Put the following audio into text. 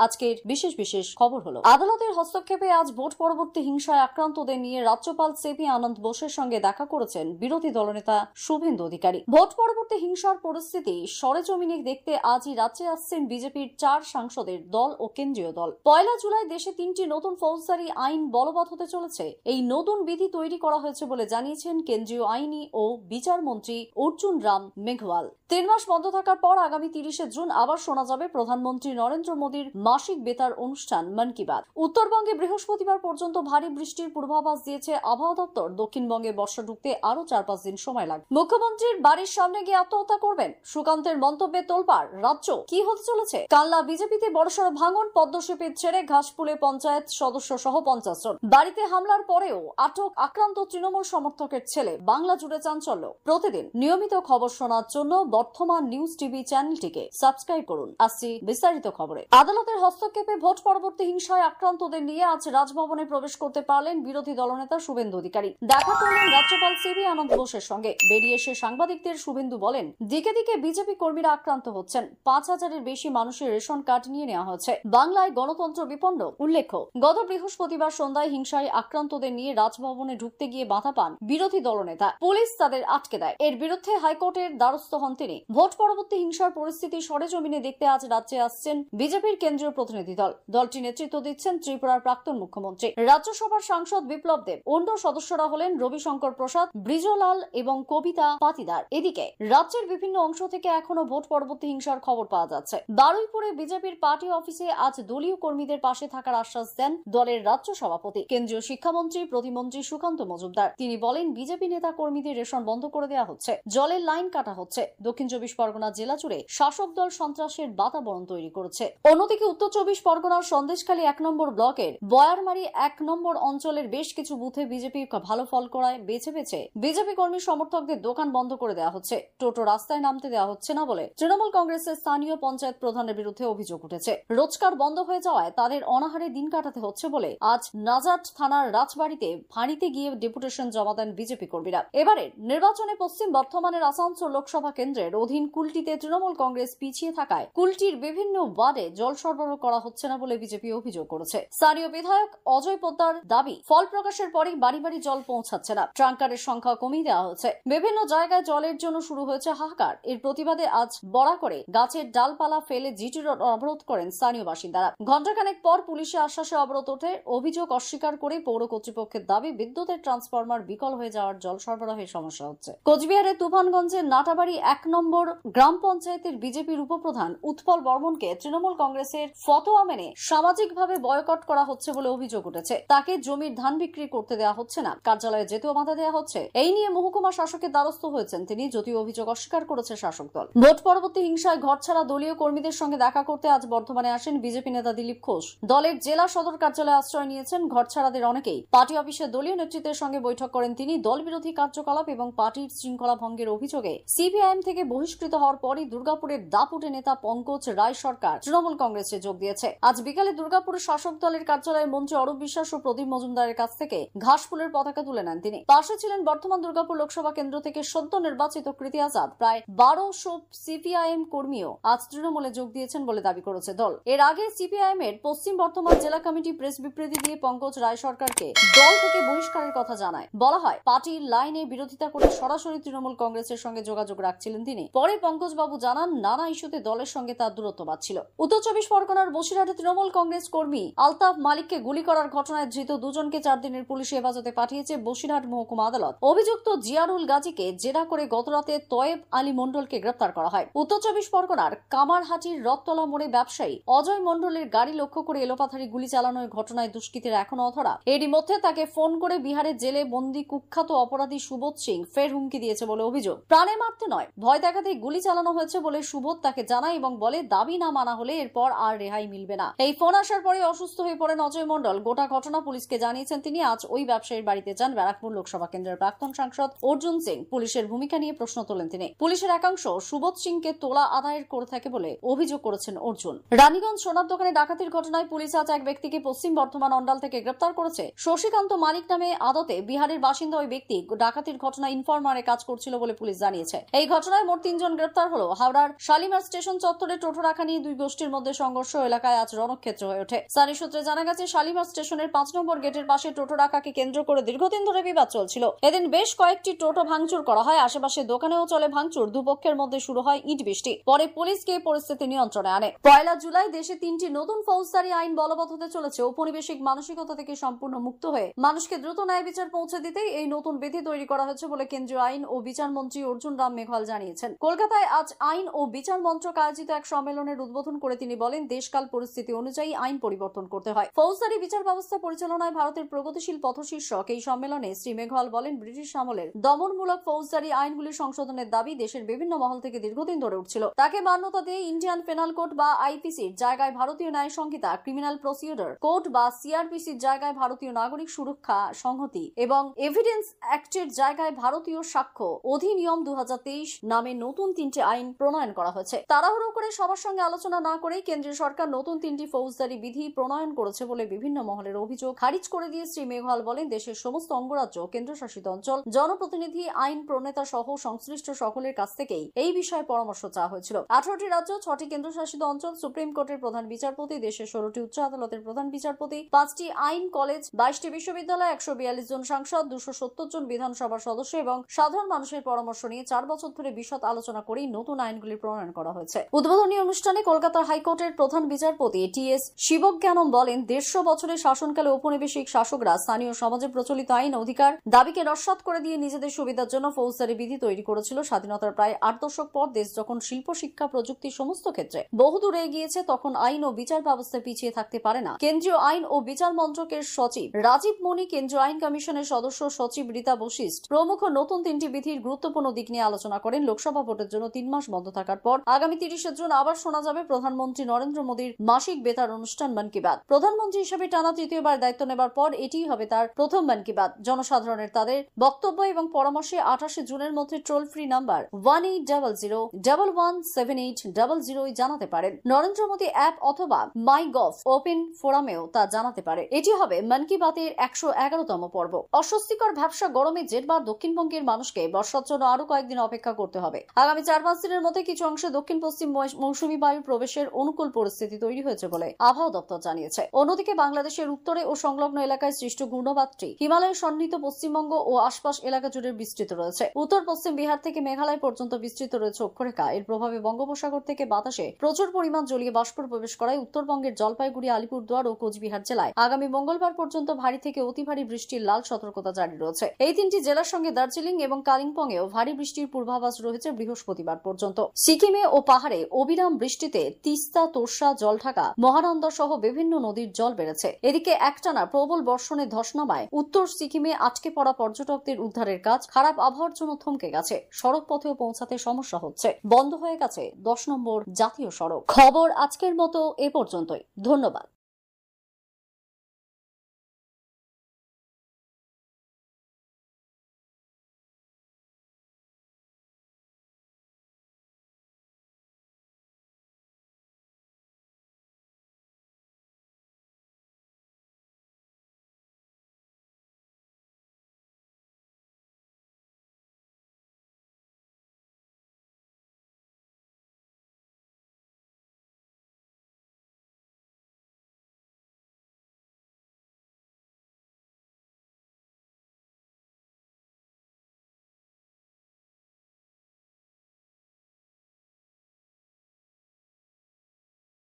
আজকের বিশেষ বিশেষ খবর হলো আদালতের হস্তক্ষেপে আজ ভোট পরবর্তী হিংসায় আক্রান্তদের নিয়ে রাজ্যপাল সিপি আনন্দ বোসের সঙ্গে দেখা করেছেন বিরোধী দলনেতা শুভেন্দু অধিকারী। ভোট পরবর্তী হিংসার পরিস্থিতি সরেজমিনে দেখতে আজই রাজ্যে আসছেন বিজেপির 4 সাংসদের দল ও কেন্দ্রীয় দল। 1 জুলাই দেশে 3টি নতুন ফৌজদারি আইন বলবৎ হতে চলেছে। এই নতুন বিধি তৈরি করা হয়েছে বলে জানিয়েছেন কেন্দ্রীয় আইনি ও বিচার মন্ত্রী অর্জুন রাম মেঘওয়াল। 3 মাস বন্ধ থাকার পর আগামী 30 জুন আবার শোনা যাবে প্রধানমন্ত্রী নরেন্দ্র মোদীর মাসিক বেতার অনুষ্ঠান মন কি বাত। উত্তরবঙ্গে বৃহস্পতিবার পর্যন্ত ভারী বৃষ্টির পূর্বাভাস দিয়েছে আবহাওয়া দপ্তর। দক্ষিণবঙ্গে বর্ষা ঢুকতে আরো 4-5 দিন সময় লাগবে। মুখ্যমন্ত্রীর বাড়ির সামনে গিয়ে আত্মহত্যা করবেন সুকান্তের মন্তব্যে তোলপাড় রাজ্য। কি হতে চলেছে? কালনা বিজেপিতে বড়সড় ভাঙন। পদ্মশিবির ছেড়ে ঘাসফুলে পঞ্চায়েত সদস্য সহ 50 জন। বাড়িতে হামলার পরেও আটক আক্রান্ত তৃণমূল সমর্থকের ছেলে। বাংলা জুড়ে চাঞ্চল্য। প্রতিদিন নিয়মিত খবর শোনার জন্য বর্তমান নিউজ টিভি চ্যানেলটিকে সাবস্ক্রাইব করুন। আসছি বিস্তারিত খবরে। আদালতের হস্তক্ষেপে ভোট পরবর্তী হিংসায় আক্রান্তদের নিয়ে আজ রাজভবনে প্রবেশ করতে পারলেন বিরোধী দলনেতা শুভেন্দু অধিকারী। দেখা করলেন রাজ্যপাল সিপি আনন্দ বোসের সঙ্গে। বেরিয়ে এসে সাংবাদিকদের শুভেন্দু বলেন, দিকে দিকে বিজেপি কর্মীরা আক্রান্ত হচ্ছেন। 5000-এর বেশি মানুষের রেশন কার্ড নিয়ে নেওয়া হয়েছে। বাংলায় গণতন্ত্র বিপন্ন। উল্লেখ্য, গত বৃহস্পতিবার সন্ধ্যায় হিংসায় আক্রান্তদের নিয়ে রাজভবনে ঢুকতে গিয়ে বাধা পান বিরোধী দলনেতা। পুলিশ তাদের আটকে দেয়। এর বিরুদ্ধে হাইকোর্টের দ্বারস্থ হন তিনি। ভোট পরবর্তী হিংসার পরিস্থিতি সরেজমিনে দেখতে আজ রাজ্যে আসছেন বিজেপির কেন্দ্রীয় প্রতিনিধি দল। দলটি নেতৃত্ব দিচ্ছেন ত্রিপুরার প্রাক্তন মুখ্যমন্ত্রী। রাজ্যসভার সাংসদ বিপ্লব দেব। অন্য সদস্যরা হলেন রবিশঙ্কর প্রসাদ, ব্রিজলাল এবং কবিতা পাতিদার। এদিকে রাজ্যের বিভিন্ন অংশ থেকে এখনো ভোট পরবর্তী হিংসার খবর পাওয়া যাচ্ছে। বারুইপুরে বিজেপির পার্টি অফিসে আজ দলীয় কর্মীদের পাশে থাকার আশ্বাস দেন দলের রাজ্য সভাপতি কেন্দ্রীয় শিক্ষামন্ত্রী প্রতিমন্ত্রী সুকান্ত মজুমদার। তিনি বলেন, বিজেপি নেতা কর্মীদের রেশন বন্ধ করে দেওয়া হচ্ছে, জলের লাইন কাটা হচ্ছে। দক্ষিণ 24 পরগনা জেলা জুড়ে শাসক দল সন্ত্রাসের বাতাবরণ তৈরি করেছে। অন্যদিকে উত্তর 24 পরগনার সন্দেশখালী 1 নম্বর ব্লকের বয়ারমারি 1 নম্বর অঞ্চলের বেশ কিছু বুথে বিজেপি ভালো ফল করায় বেছে বেছে বিজেপি কর্মী সমর্থকদের দোকান বন্ধ করে দেওয়া হচ্ছে। টোটো রাস্তায় নামতে দেওয়া হচ্ছে না বলে তৃণমূল কংগ্রেসের স্থানীয় পঞ্চায়েত প্রধানের বিরুদ্ধে অভিযোগ উঠেছে। রোজগার বন্ধ হয়ে যাওয়ায় তাদের অনাহারে দিন কাটাতে হচ্ছে বলে আজ নাজাট থানার রাজবাড়িতে ফাঁড়িতে গিয়ে ডেপুটেশন জমা দেন বিজেপি কর্মীরা। এবারে নির্বাচনে পশ্চিম বর্ধমানের আসানসোল লোকসভা কেন্দ্রের অধীন কুলটিতে তৃণমূল কংগ্রেস পিছিয়ে থাকায় কুলটির বিভিন্ন ওয়ার্ডে জল সরবরাহ করা হচ্ছে না বলে বিজেপি অভিযোগ করেছে। স্থানীয় বিধায়ক অজয় পোদ্দার দাবি, ফল প্রকাশের পরেই বাড়ি বাড়ি জল পৌঁছাচ্ছে না। ট্রাঙ্কারের সংখ্যা কমিয়ে দেওয়া হয়েছে। বিভিন্ন জায়গায় জলের জন্য শুরু হয়েছে হাহাকার। এর প্রতিবাদে আজ বড়া করে গাছের ডালপালা ফেলে জিটি রোড অবরোধ করেন স্থানীয় বাসিন্দারা। ঘণ্টাখানেক পর পুলিশের আশ্বাসে অবরোধ ওঠে। অভিযোগ অস্বীকার করে পৌর কর্তৃপক্ষের দাবি, বিদ্যুতের ট্রান্সফরমার বিকল হয়ে যাওয়ার জল সরবরাহের সমস্যা হচ্ছে। কোচবিহারের তুফানগঞ্জের নাটাবাড়ি 1 নম্বর গ্রাম পঞ্চায়েতের বিজেপির উপপ্রধান উৎপল বর্মনকে তৃণমূল কংগ্রেসের ফতোয়া মেনে সামাজিকভাবে বয়কট করা হচ্ছে বলে অভিযোগ উঠেছে। তাকে জমির ধান বিক্রি করতে দেওয়া হচ্ছে না, কার্যালয়ে যেতেও বাধা দেওয়া হচ্ছে। এই নিয়ে মহকুমা শাসকের দ্বারস্থ হয়েছেন তিনি, যদিও অভিযোগ অস্বীকার করেছে শাসক দল। ভোট পরবর্তী হিংসায় ঘরছাড়া দলীয় কর্মীদের সঙ্গে দেখা করতে আজ বর্ধমানে আসেন বিজেপি নেতা দিলীপ ঘোষ। দলের জেলা সদর কার্যালয়ে আশ্রয় নিয়েছেন ঘরছাড়াদের অনেকেই। পার্টি অফিসে দলীয় নেতৃত্বের সঙ্গে বৈঠক করেন তিনি। দল বিরোধী কার্যকলাপ এবং পার্টির শৃঙ্খলা ভঙ্গের অভিযোগে সিপিআইএম থেকে বহিষ্কৃত হওয়ার পরই দুর্গাপুরের দাপুটে নেতা পঙ্কজ রায় সরকার তৃণমূল কংগ্রেসে যোগ দিয়েছে। আজ বিকালে দুর্গাপুরের শাসক দলের কার্যালয়ে মন্ত্রী অরূপ বিশ্বাস ও প্রদীপ মজুমদারের কাছ থেকে ঘাসফুলের পতাকা তুলে নেন তিনি। পাশে ছিলেন বর্তমান দুর্গাপুর লোকসভা কেন্দ্র থেকে সদ্য নির্বাচিত কৃতি আজাদ। প্রায় 1200 সিপিআইএম কর্মীও আজ তৃণমূলে যোগ দিয়েছেন বলে দাবি করেছে দল। এর আগে সিপিআইএম এর পশ্চিম বর্ধমান জেলা কমিটি প্রেস বিবৃতি দিয়ে পঙ্কজ রায় সরকারকে দল থেকে বহিষ্কারের কথা জানায়। বলা হয়, পার্টির লাইনে বিরোধিতা করে সরাসরি তৃণমূল কংগ্রেসের সঙ্গে যোগাযোগ রাখছিলেন তিনি। পরে পঙ্কজ বাবু জানান, নানা ইস্যুতে দলের সঙ্গে তার দূরত্ব বাড়ছিল। উত্তর 24 পরগনার বসিরহাটে তৃণমূল কংগ্রেস কর্মী আলতাফ মালিককে গুলি করার ঘটনায় ধৃত 2 জনকে 4 দিনের পুলিশি হেফাজতে পাঠিয়েছে বসিরহাট মহকুমা আদালত। অভিযুক্ত জিয়ারুল গাজীকে জেরা করে গতরাতে তয়েব আলী মণ্ডলকে গ্রেপ্তার করা হয়। উত্তর 24 পরগনার কামারহাটির রথতলা মোড়ে ব্যবসায়ী অজয় মণ্ডলের গাড়ি লক্ষ্য করে এলোপাথারি গুলি চালানোর ঘটনায় দুষ্কৃতীরা এখনো অধরা। এরই মধ্যে তাকে ফোন করে বিহারের জেলে বন্দী কুখ্যাত অপরাধী সুবোধ সিং ফের হুমকি দিয়েছে বলে অভিযোগ। প্রাণে মারতে নয়, ভয় দেখাতে গুলি চালানো হয়েছে বলে সুবোধ তাকে জানায় এবং বলে, দাবি না মানা হলে এরপর আর রেহাই মিলবে না। এই ফোন আসার পরে অসুস্থ হয়ে পড়েন অজয় মণ্ডল। গোটা ঘটনা পুলিশকে জানিয়েছেন তিনি। আজ ওই ব্যবসায়ীর বাড়িতে যান ব্যারাকপুর লোকসভা কেন্দ্রের প্রাক্তন সাংসদ অর্জুন সিং। পুলিশের ভূমিকা নিয়ে প্রশ্ন তোলেন তিনি। পুলিশের একাংশ সুবোধ সিংকে তোলা আদায়ের করে থাকে বলে অভিযোগ করেছেন অর্জুন। রানীগঞ্জ সোনার দোকানে ডাকাতির ঘটনায় পুলিশ আজ এক ব্যক্তিকে পশ্চিম বর্ধমান অন্ডাল থেকে গ্রেপ্তার করেছে। শশীকান্ত মালিক নামে আদতে বিহারের বাসিন্দা ওই ব্যক্তি ডাকাতির ঘটনা ইনফরমারে কাজ করছিল বলে পুলিশ জানিয়েছে। এই ঘটনায় মোট 3 জন গ্রেপ্তার হলো। হাওড়ার শালিমার স্টেশন চত্বরে টোটো রাখা নিয়ে 2 গোষ্ঠীর মধ্যে সংঘর্ষ আদর্শ এলাকায় আজ রণক্ষেত্র হয়ে ওঠে। স্থানীয় সূত্রে জানা গেছে, শালিমার স্টেশনের 5 নম্বর গেটের পাশে টোটো রাখাকে কেন্দ্র করে দীর্ঘদিন ধরে বিবাদ চলছিল। এদিন বেশ কয়েকটি টোটো ভাঙচুর করা হয়। আশেপাশে দোকানেও চলে ভাঙচুর। দুপক্ষের মধ্যে শুরু হয় ইট বৃষ্টি। পরে পুলিশ গিয়ে পরিস্থিতি নিয়ন্ত্রণে আনে। 1 জুলাই দেশে 3টি নতুন ফৌজদারি আইন বলবৎ হতে চলেছে। ঔপনিবেশিক মানসিকতা থেকে সম্পূর্ণ মুক্ত হয়ে মানুষকে দ্রুত ন্যায় বিচার পৌঁছে দিতেই এই নতুন বিধি তৈরি করা হয়েছে বলে কেন্দ্রীয় আইন ও বিচার মন্ত্রী অর্জুন রাম মেঘওয়াল জানিয়েছেন। কলকাতায় আজ আইন ও বিচার মন্ত্রক আয়োজিত এক সম্মেলনের উদ্বোধন করে তিনি বলেন, দেশকাল পরিস্থিতি অনুযায়ী আইন পরিবর্তন করতে হয়। ফৌজদারি বিচার ব্যবস্থা পরিচালনায় ভারতের প্রগতিশীল পথ শীর্ষক এই সম্মেলনে শ্রী মেঘওয়াল বলেন, ব্রিটিশ আমলের দমনমূলক ফৌজদারি আইনগুলি সংশোধনের দাবি দেশের বিভিন্ন মহল থেকে দীর্ঘদিন ধরে উঠছিল। তাকে মান্যতা দিয়ে ইন্ডিয়ান পেনাল কোড বা আইপিসির জায়গায় ভারতীয় ন্যায় সংহিতা, ক্রিমিনাল প্রসিডিউর কোড বা সিআরপিসির জায়গায় ভারতীয় নাগরিক সুরক্ষা সংহতি এবং এভিডেন্স অ্যাক্টের জায়গায় ভারতীয় সাক্ষ্য অধিনিয়ম 2023 নামে নতুন 3টি আইন প্রণয়ন করা হয়েছে। তাড়াহুড়ো করে সবার সঙ্গে আলোচনা না করেই কেন্দ্রীয় সরকার নতুন 3টি ফৌজদারি বিধি প্রণয়ন করেছে বলে বিভিন্ন মহলের অভিযোগ খারিজ করে দিয়ে শ্রী মেঘওয়াল বলেন, দেশের সমস্ত অঙ্গরাজ্য, কেন্দ্রশাসিত অঞ্চল, জনপ্রতিনিধি, আইন প্রণেতা সহ সংশ্লিষ্ট সকলের কাছ থেকেই এই বিষয়ে পরামর্শ চাওয়া হয়েছিল। 18টি রাজ্য, 6টি কেন্দ্রশাসিত অঞ্চল, সুপ্রিম কোর্টের প্রধান বিচারপতি, দেশের 16টি উচ্চ আদালতের প্রধান বিচারপতি, 5টি আইন কলেজ, 22টি বিশ্ববিদ্যালয়, 142 জন সাংসদ, 270 জন বিধানসভার সদস্য এবং সাধারণ মানুষের পরামর্শ নিয়ে 4 বছর ধরে বিশদ আলোচনা করেই নতুন আইনগুলি প্রণয়ন করা হয়েছে। উদ্বোধনী অনুষ্ঠানে কলকাতার হাইকোর্টের প্রধান বিচারপতি টি.এস. শিবজ্ঞানম বলেন, 150 বছরের শাসনকালে ঔপনিবেশিক শাসকরা স্থানীয় সমাজে প্রচলিত আইন অধিকার দাবিকে নস্যাৎ করে দিয়ে নিজেদের সুবিধার জন্য ফৌজদারি বিধি তৈরি করেছিল। স্বাধীনতার প্রায় 8 দশক পর দেশ যখন শিল্প, শিক্ষা, প্রযুক্তি সমস্ত ক্ষেত্রে বহুদূর এগিয়েছে, তখন আইন ও বিচার ব্যবস্থা পিছিয়ে থাকতে পারে না। কেন্দ্রীয় আইন ও বিচার মন্ত্রকের সচিব রাজীব মণি, কেন্দ্রীয় আইন কমিশনের সদস্য সচিব রীতা বশিষ্ঠ প্রমুখ নতুন 3টি বিধির গুরুত্বপূর্ণ দিক নিয়ে আলোচনা করেন। লোকসভা ভোটের জন্য 3 মাস বন্ধ থাকার পর আগামী 30 জুন আবার শোনা যাবে প্রধানমন্ত্রী নরেন্দ্র মোদীর মাসিক বেতার অনুষ্ঠান মন কি বাত। প্রধানমন্ত্রী হিসেবে টানা 3য়বার দায়িত্ব নেবার পর এটিই হবে তার প্রথম মন কি বাত। জনসাধারণের তাদের বক্তব্য এবং পরামর্শে 28 জুনের মধ্যে টোল ফ্রি নাম্বার 1800117800 জানাতে পারেন। নরেন্দ্র মোদী অ্যাপ অথবা মাই গভ ওপেন ফোরামেও তা জানাতে পারে। এটি হবে মন কি বাতের 111তম পর্ব। অস্বস্তিকর ভ্যাপসা গরমে জেরবার দক্ষিণবঙ্গের মানুষকে বর্ষার জন্য আরো কয়েকদিন অপেক্ষা করতে হবে। আগামী 4-5 দিনের মধ্যে কিছু অংশে দক্ষিণ পশ্চিম মৌসুমী বায়ুর প্রবেশের অনুকূল পরিস্থিতি তৈরি হয়েছে বলে আবহাওয়া দপ্তর জানিয়েছে। অন্যদিকে বাংলাদেশের উত্তরে ও সংলগ্ন এলাকায় সৃষ্ট ঘূর্ণবাতটি হিমালয়ের সন্নিহিত পশ্চিমবঙ্গ ও আশপাশ এলাকা জুড়ে বিস্তৃত রয়েছে। উত্তর পশ্চিম বিহার থেকে মেঘালয় পর্যন্ত বিস্তৃত রয়েছে অক্ষরেখা। এর প্রভাবে বঙ্গোপসাগর থেকে বাতাসে প্রচুর পরিমাণ জলীয় বাষ্প প্রবেশ করায় উত্তরবঙ্গের জলপাইগুড়ি, আলিপুরদুয়ার ও কোচবিহার জেলায় আগামী মঙ্গলবার পর্যন্ত ভারী থেকে অতি ভারী বৃষ্টির লাল সতর্কতা জারি রয়েছে। এই 3টি জেলার সঙ্গে দার্জিলিং এবং কালিম্পংয়েও ভারী বৃষ্টির পূর্বাভাস রয়েছে বৃহস্পতিবার পর্যন্ত। সিকিমে ও পাহাড়ে অবিরাম বৃষ্টিতে তিস্তা, তোর্ষা, জলঢাকা, মহানন্দা সহ বিভিন্ন নদীর জল বেড়েছে। এদিকে একটানা প্রবল বর্ষণে ধস নামায় উত্তর সিকিমে আটকে পড়া পর্যটকদের উদ্ধারের কাজ খারাপ আবহাওয়ার জন্য থমকে গেছে। সড়ক পথেও পৌঁছাতে সমস্যা হচ্ছে। বন্ধ হয়ে গেছে 10 নম্বর জাতীয় সড়ক। খবর আজকের মতো এ পর্যন্তই। ধন্যবাদ।